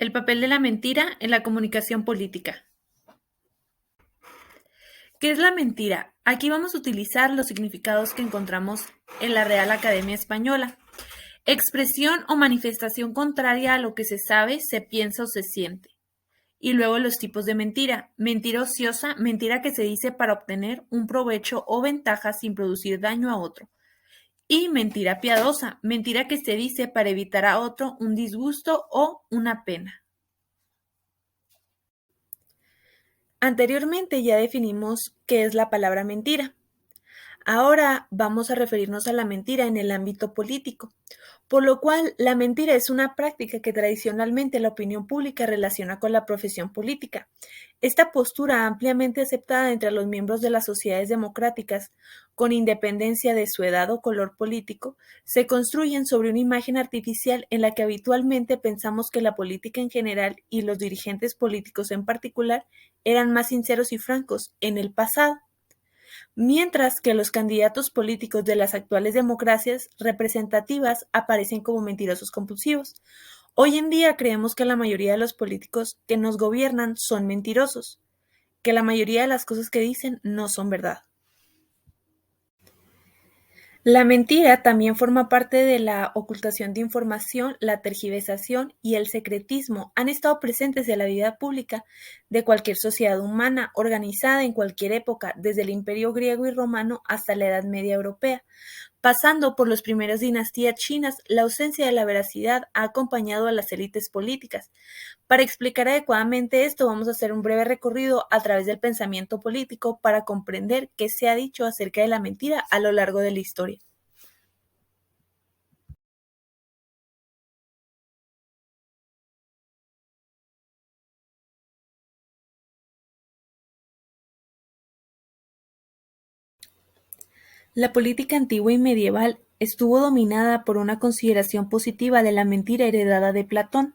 El papel de la mentira en la comunicación política. ¿Qué es la mentira? Aquí vamos a utilizar los significados que encontramos en la Real Academia Española. Expresión o manifestación contraria a lo que se sabe, se piensa o se siente. Y luego los tipos de mentira. Mentira ociosa, mentira que se dice para obtener un provecho o ventaja sin producir daño a otro. Y mentira piadosa, mentira que se dice para evitar a otro un disgusto o una pena. Anteriormente ya definimos qué es la palabra mentira. Ahora vamos a referirnos a la mentira en el ámbito político, por lo cual la mentira es una práctica que tradicionalmente la opinión pública relaciona con la profesión política. Esta postura ampliamente aceptada entre los miembros de las sociedades democráticas, con independencia de su edad o color político, se construyen sobre una imagen artificial en la que habitualmente pensamos que la política en general y los dirigentes políticos en particular eran más sinceros y francos en el pasado, mientras que los candidatos políticos de las actuales democracias representativas aparecen como mentirosos compulsivos. Hoy en día creemos que la mayoría de los políticos que nos gobiernan son mentirosos, que la mayoría de las cosas que dicen no son verdad. La mentira también forma parte de la ocultación de información, la tergiversación y el secretismo. Han estado presentes en la vida pública de cualquier sociedad humana organizada en cualquier época, desde el Imperio griego y romano hasta la Edad Media europea. Pasando por las primeras dinastías chinas, la ausencia de la veracidad ha acompañado a las élites políticas. Para explicar adecuadamente esto, vamos a hacer un breve recorrido a través del pensamiento político para comprender qué se ha dicho acerca de la mentira a lo largo de la historia. La política antigua y medieval estuvo dominada por una consideración positiva de la mentira heredada de Platón.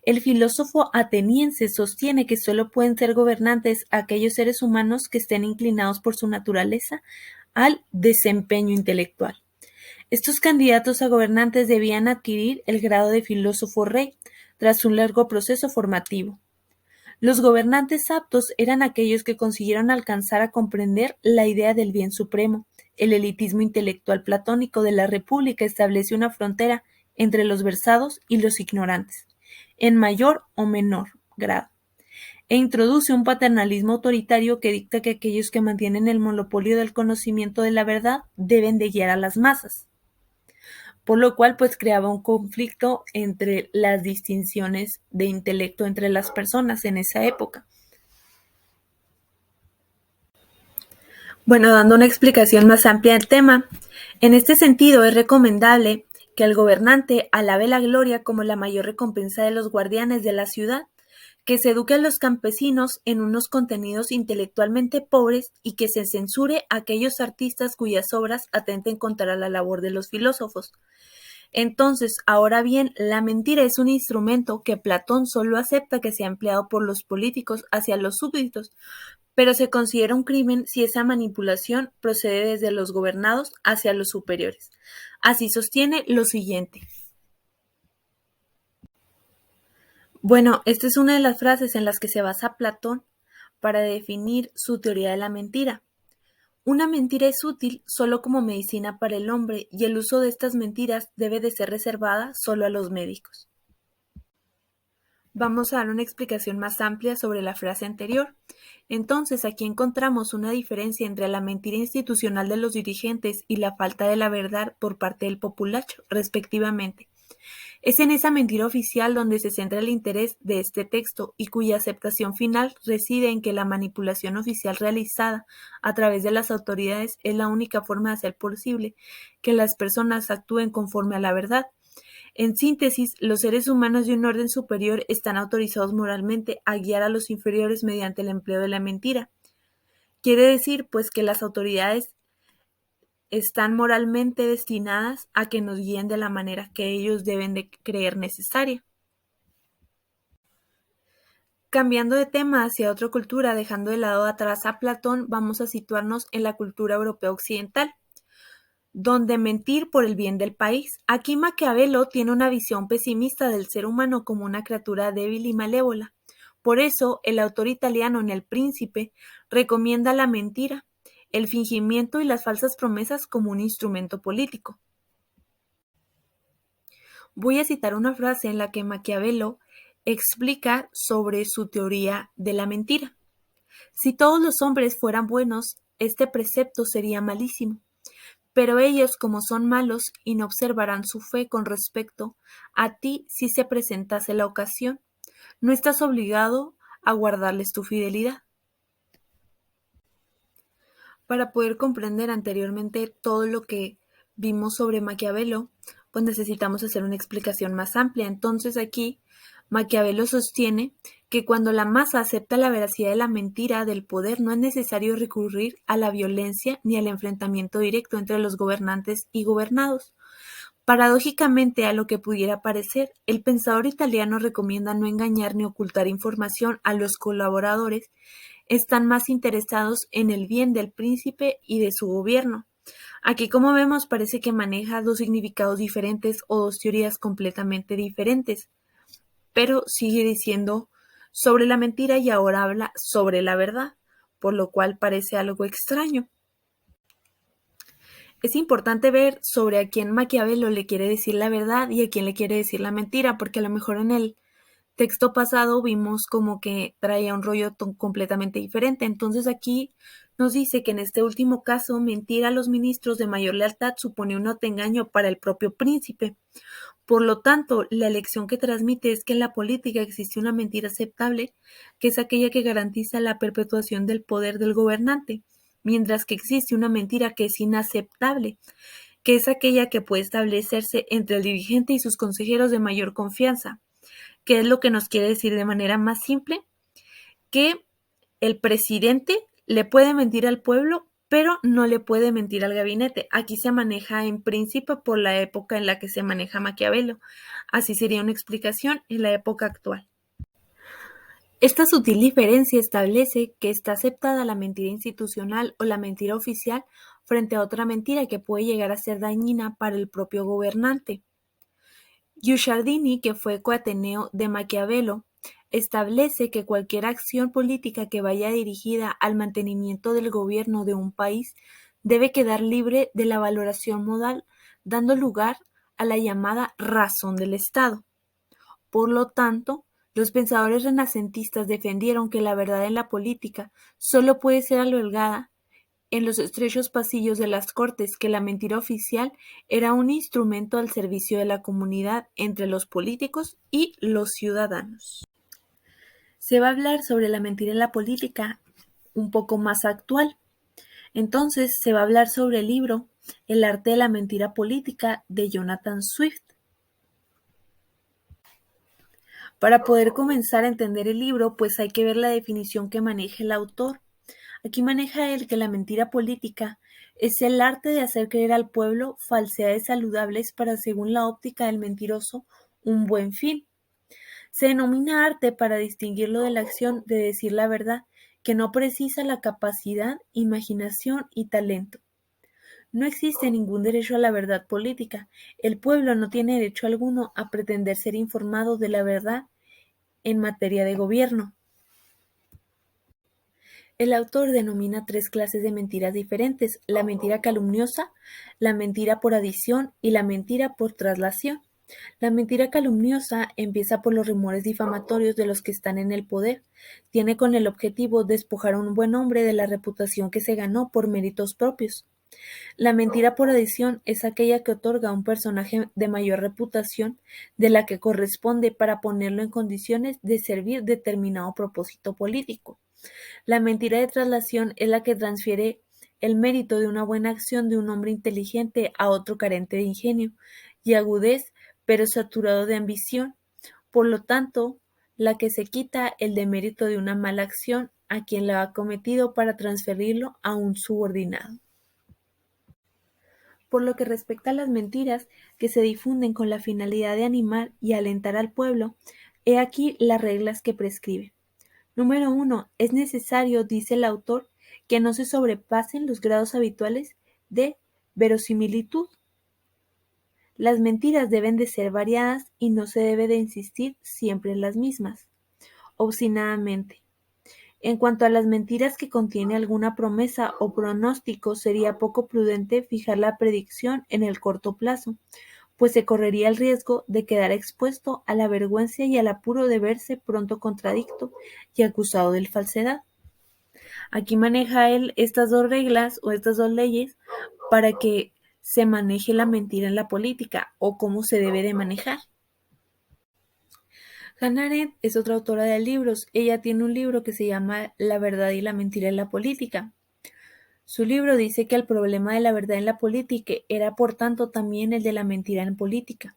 El filósofo ateniense sostiene que solo pueden ser gobernantes aquellos seres humanos que estén inclinados por su naturaleza al desempeño intelectual. Estos candidatos a gobernantes debían adquirir el grado de filósofo rey tras un largo proceso formativo. Los gobernantes aptos eran aquellos que consiguieron alcanzar a comprender la idea del bien supremo. El elitismo intelectual platónico de la República establece una frontera entre los versados y los ignorantes, en mayor o menor grado, e introduce un paternalismo autoritario que dicta que aquellos que mantienen el monopolio del conocimiento de la verdad deben de guiar a las masas, por lo cual pues creaba un conflicto entre las distinciones de intelecto entre las personas en esa época. Bueno, dando una explicación más amplia del tema, en este sentido es recomendable que el gobernante alabe la gloria como la mayor recompensa de los guardianes de la ciudad, que se eduque a los campesinos en unos contenidos intelectualmente pobres y que se censure a aquellos artistas cuyas obras atenten contra la labor de los filósofos. Entonces, ahora bien, la mentira es un instrumento que Platón solo acepta que sea empleado por los políticos hacia los súbditos, pero se considera un crimen si esa manipulación procede desde los gobernados hacia los superiores. Así sostiene lo siguiente. Bueno, esta es una de las frases en las que se basa Platón para definir su teoría de la mentira. Una mentira es útil solo como medicina para el hombre y el uso de estas mentiras debe de ser reservada solo a los médicos. Vamos a dar una explicación más amplia sobre la frase anterior. Entonces, aquí encontramos una diferencia entre la mentira institucional de los dirigentes y la falta de la verdad por parte del populacho, respectivamente. Es en esa mentira oficial donde se centra el interés de este texto y cuya aceptación final reside en que la manipulación oficial realizada a través de las autoridades es la única forma de hacer posible que las personas actúen conforme a la verdad. En síntesis, los seres humanos de un orden superior están autorizados moralmente a guiar a los inferiores mediante el empleo de la mentira. Quiere decir, pues, que las autoridades están moralmente destinadas a que nos guíen de la manera que ellos deben de creer necesaria. Cambiando de tema hacia otra cultura, dejando de lado atrás a Platón, vamos a situarnos en la cultura europea occidental. donde mentir por el bien del país. Aquí Maquiavelo tiene una visión pesimista del ser humano como una criatura débil y malévola. Por eso, el autor italiano en El Príncipe recomienda la mentira, el fingimiento y las falsas promesas como un instrumento político. Voy a citar una frase en la que Maquiavelo explica sobre su teoría de la mentira. Si todos los hombres fueran buenos, este precepto sería malísimo. Pero ellos, como son malos, y no observarán su fe con respecto a ti si se presentase la ocasión. No estás obligado a guardarles tu fidelidad. Para poder comprender anteriormente todo lo que vimos sobre Maquiavelo, pues necesitamos hacer una explicación más amplia. Entonces aquí Maquiavelo sostiene que cuando la masa acepta la veracidad de la mentira del poder, no es necesario recurrir a la violencia ni al enfrentamiento directo entre los gobernantes y gobernados. Paradójicamente, a lo que pudiera parecer, el pensador italiano recomienda no engañar ni ocultar información a los colaboradores, están más interesados en el bien del príncipe y de su gobierno. Aquí, como vemos, parece que maneja dos significados diferentes o dos teorías completamente diferentes, pero sigue diciendo sobre la mentira y ahora habla sobre la verdad, por lo cual parece algo extraño. Es importante ver sobre a quién Maquiavelo le quiere decir la verdad y a quién le quiere decir la mentira, porque a lo mejor en el texto pasado vimos como que traía un rollo completamente diferente. Entonces aquí nos dice que en este último caso mentir a los ministros de mayor lealtad supone un autoengaño para el propio príncipe. Por lo tanto, la lección que transmite es que en la política existe una mentira aceptable, que es aquella que garantiza la perpetuación del poder del gobernante, mientras que existe una mentira que es inaceptable, que es aquella que puede establecerse entre el dirigente y sus consejeros de mayor confianza. ¿Qué es lo que nos quiere decir de manera más simple? Que el presidente le puede mentir al pueblo, pero no le puede mentir al gabinete. Aquí se maneja en principio por la época en la que se maneja Maquiavelo. Así sería una explicación en la época actual. Esta sutil diferencia establece que está aceptada la mentira institucional o la mentira oficial frente a otra mentira que puede llegar a ser dañina para el propio gobernante. Guicciardini, que fue coateneo de Maquiavelo, establece que cualquier acción política que vaya dirigida al mantenimiento del gobierno de un país debe quedar libre de la valoración modal, dando lugar a la llamada razón del Estado. Por lo tanto, los pensadores renacentistas defendieron que la verdad en la política solo puede ser albergada en los estrechos pasillos de las cortes, que la mentira oficial era un instrumento al servicio de la comunidad entre los políticos y los ciudadanos. Se va a hablar sobre la mentira en la política un poco más actual. Entonces se va a hablar sobre el libro El arte de la mentira política de Jonathan Swift. Para poder comenzar a entender el libro, pues hay que ver la definición que maneja el autor. Aquí maneja él que la mentira política es el arte de hacer creer al pueblo falsedades saludables para, según la óptica del mentiroso, un buen fin. Se denomina arte para distinguirlo de la acción de decir la verdad, que no precisa la capacidad, imaginación y talento. No existe ningún derecho a la verdad política. El pueblo no tiene derecho alguno a pretender ser informado de la verdad en materia de gobierno. El autor denomina tres clases de mentiras diferentes: la mentira calumniosa, la mentira por adición y la mentira por traslación. La mentira calumniosa empieza por los rumores difamatorios de los que están en el poder. Tiene con el objetivo despojar a un buen hombre de la reputación que se ganó por méritos propios. La mentira por adición es aquella que otorga a un personaje de mayor reputación de la que corresponde para ponerlo en condiciones de servir determinado propósito político. La mentira de traslación es la que transfiere el mérito de una buena acción de un hombre inteligente a otro carente de ingenio y agudez, pero saturado de ambición. Por lo tanto, la que se quita el demérito de una mala acción a quien la ha cometido para transferirlo a un subordinado. Por lo que respecta a las mentiras que se difunden con la finalidad de animar y alentar al pueblo, he aquí las reglas que prescribe. Número 1. Es necesario, dice el autor, que no se sobrepasen los grados habituales de verosimilitud. Las mentiras deben de ser variadas y no se debe de insistir siempre en las mismas, obstinadamente. En cuanto a las mentiras que contiene alguna promesa o pronóstico, sería poco prudente fijar la predicción en el corto plazo, pues se correría el riesgo de quedar expuesto a la vergüenza y al apuro de verse pronto contradicto y acusado de falsedad. Aquí maneja él estas dos reglas o estas dos leyes para que se maneje la mentira en la política o cómo se debe de manejar. Hannah Arendt es otra autora de libros. Ella tiene un libro que se llama La verdad y la mentira en la política. Su libro dice que el problema de la verdad en la política era por tanto también el de la mentira en política,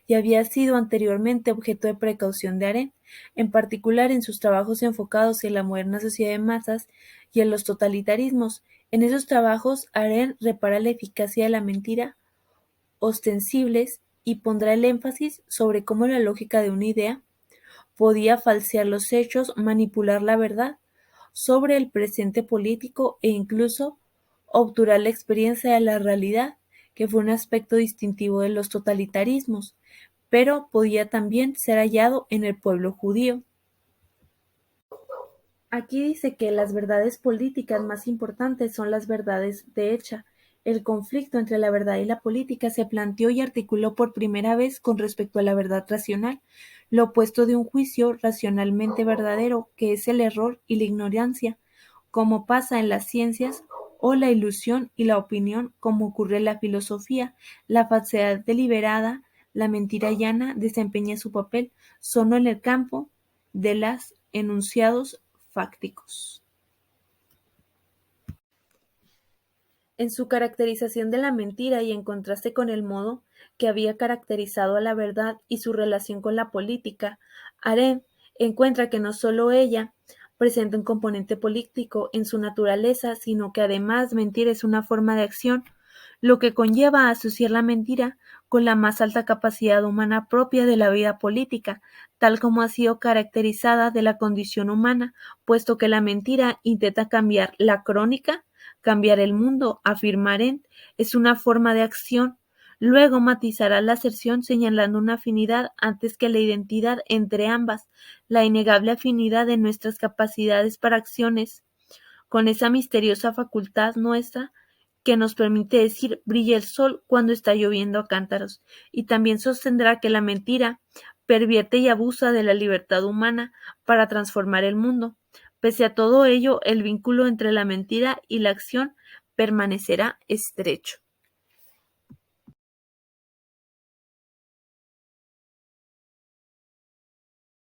y había sido anteriormente objeto de precaución de Arendt, en particular en sus trabajos enfocados en la moderna sociedad de masas y en los totalitarismos. En esos trabajos, Arendt repara la eficacia de la mentira ostensibles y pondrá el énfasis sobre cómo la lógica de una idea podía falsear los hechos, manipular la verdad sobre el presente político e incluso obturar la experiencia de la realidad, que fue un aspecto distintivo de los totalitarismos, pero podía también ser hallado en el pueblo judío. Aquí dice que las verdades políticas más importantes son las verdades de hecha. El conflicto entre la verdad y la política se planteó y articuló por primera vez con respecto a la verdad racional, lo opuesto de un juicio racionalmente verdadero, que es el error y la ignorancia, como pasa en las ciencias, o la ilusión y la opinión, como ocurre en la filosofía. La falsedad deliberada, la mentira llana, desempeña su papel solo en el campo de los enunciados fácticos. En su caracterización de la mentira y en contraste con el modo que había caracterizado a la verdad y su relación con la política, Arendt encuentra que no solo ella presenta un componente político en su naturaleza, sino que además mentir es una forma de acción, lo que conlleva a asociar la mentira con la más alta capacidad humana propia de la vida política, tal como ha sido caracterizada de la condición humana, puesto que la mentira intenta cambiar la crónica, cambiar el mundo, afirma Arendt, es una forma de acción. Luego matizará la aserción señalando una afinidad antes que la identidad entre ambas, la innegable afinidad de nuestras capacidades para acciones, con esa misteriosa facultad nuestra que nos permite decir brilla el sol cuando está lloviendo a cántaros, y también sostendrá que la mentira pervierte y abusa de la libertad humana para transformar el mundo. Pese a todo ello, el vínculo entre la mentira y la acción permanecerá estrecho.